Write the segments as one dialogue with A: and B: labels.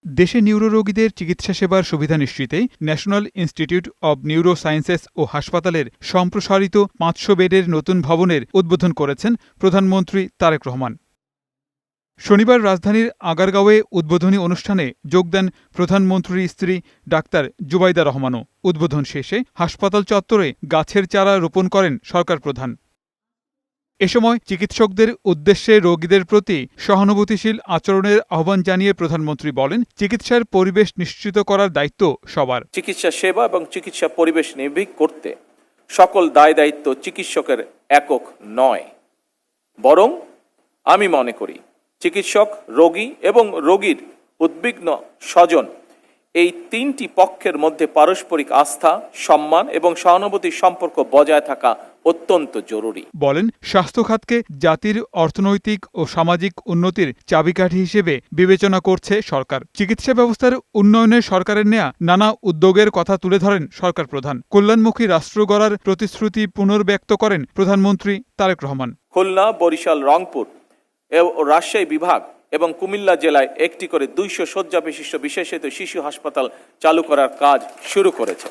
A: দেশে নিউরোরোগীদের চিকিৎসা সেবার সুবিধা নিশ্চিতে national institute of neurosciences ও হাসপাতালের সম্প্রসারিত ৫০০ বেডের নতুন ভবনের উদ্বোধন করেছেন প্রধানমন্ত্রী তারেক রহমান। শনিবার রাজধানীর আগারগাঁওয়ে উদ্বোধনী অনুষ্ঠানে যোগ দেন প্রধানমন্ত্রীর স্ত্রী ডাক্তার জুবাইদা রহমানও। উদ্বোধন শেষে হাসপাতাল চত্বরে গাছের চারা রোপণ করেন সরকার প্রধান। এ সময় চিকিৎসকদের উদ্দেশ্যে রোগীদের প্রতি সহানুভূতিশীল আচরণের আহ্বান জানিয়ে প্রধানমন্ত্রী বলেন, চিকিৎসার পরিবেশ নিশ্চিত করার দায়িত্ব সবার।
B: চিকিৎসা সেবা এবং চিকিৎসা পরিবেশ নির্ভীক করতে সকল দায় দায়িত্ব চিকিৎসকের একক নয়, বরং আমি মনে করি চিকিৎসক, রোগী এবং রোগীর উদ্বিগ্ন স্বজন এই তিনটি পক্ষের মধ্যে পারস্পরিক আস্থা, সম্মান এবং সহানুভূতির সম্পর্ক বজায় থাকা অত্যন্ত জরুরি।
A: বলেন, স্বাস্থ্য খাতকে জাতির অর্থনৈতিক ও সামাজিক উন্নতির চাবিকাঠি হিসেবে বিবেচনা করছে সরকার। চিকিৎসা ব্যবস্থার উন্নয়নে সরকারের নেয়া নানা উদ্যোগের কথা তুলে ধরেন সরকার প্রধান। কল্যাণমুখী রাষ্ট্র গড়ার প্রতিশ্রুতি পুনর্ব্যক্ত করেন প্রধানমন্ত্রী তারেক রহমান।
B: খুলনা, বরিশাল, রংপুর ও রাজশাহী বিভাগ এবং কুমিল্লা জেলায় একটি করে ২০০ শয্যা বিশিষ্ট বিশেষায়িত শিশু হাসপাতাল চালু করার কাজ শুরু করেছে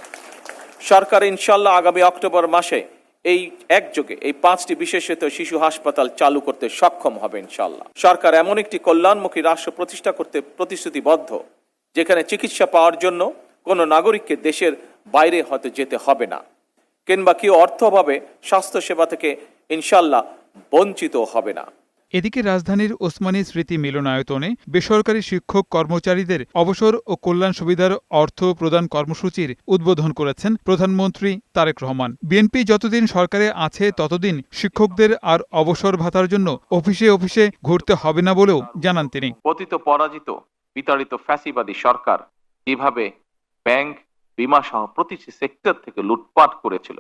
B: সরকার। ইনশাল্লাহ আগামী অক্টোবর মাসে এই একযোগে এই ৫টি বিশেষায়িত শিশু হাসপাতাল চালু করতে সক্ষম হবে ইনশাল্লাহ। সরকার এমন একটি কল্যাণমুখী রাষ্ট্র প্রতিষ্ঠা করতে প্রতিশ্রুতিবদ্ধ, যেখানে চিকিৎসা পাওয়ার জন্য কোনো নাগরিককে দেশের বাইরে হয়তো যেতে হবে না, কিংবা কেউ অর্থ অভাবে স্বাস্থ্যসেবা থেকে ইনশাল্লাহ বঞ্চিত হবে না।
A: এদিকে রাজধানীর ওসমানী স্মৃতি মিলনায়তনে বেসরকারি শিক্ষক কর্মচারীদের অবসর ও কল্যাণ সুবিধার অর্থ প্রদান কর্মসূচির উদ্বোধন করেছেন প্রধানমন্ত্রী তারেক রহমান। বিএনপি যতদিন সরকারে আছে ততদিন শিক্ষকদের আর অবসর ভাতার জন্য অফিসে অফিসে ঘুরতে হবে না বলেও জানান তিনি।
B: পতিত পরাজিত বিতাড়িত ফ্যাসিবাদী সরকার যেভাবে ব্যাংক, বিমা সহ প্রতিটি সেক্টর থেকে লুটপাট করেছিল,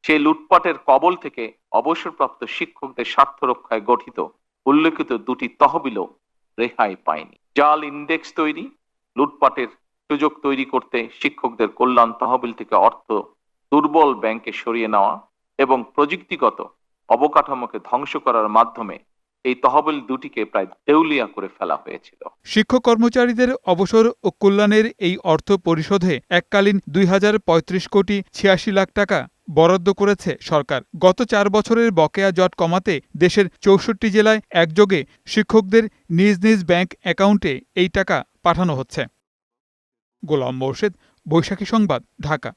B: সেই লুটপাটের কবল থেকে অবসরপ্রাপ্ত শিক্ষকদের স্বার্থ রক্ষায় গঠিত উল্লেখিত দুটি তহবিলও রেহাই পায়নি। জাল ইন্ডেক্স তৈরি, লুটপাটের সুযোগ তৈরি করতে শিক্ষকদের কল্যাণ তহবিল থেকে অর্থ দুর্বল ব্যাংকে সরিয়ে নেওয়া এবং প্রযুক্তিগত অবকাঠামোকে ধ্বংস করার মাধ্যমে এই তহবিল দুটিকে প্রায় দেউলিয়া করে ফেলা হয়েছিল।
A: শিক্ষক কর্মচারীদের অবসর ও কল্যাণের এই অর্থ পরিশোধে এককালীন ২,০৩৫ কোটি ৮৬ লাখ টাকা বরাদ্দ করেছে সরকার। গত ৪ বছরের বকেয়া জট কমাতে দেশের ৬৪ জেলায় একযোগে শিক্ষকদের নিজ নিজ ব্যাংক অ্যাকাউন্টে এই টাকা পাঠানো হচ্ছে। গোলাম মোর্শেদ, বৈশাখী সংবাদ, ঢাকা।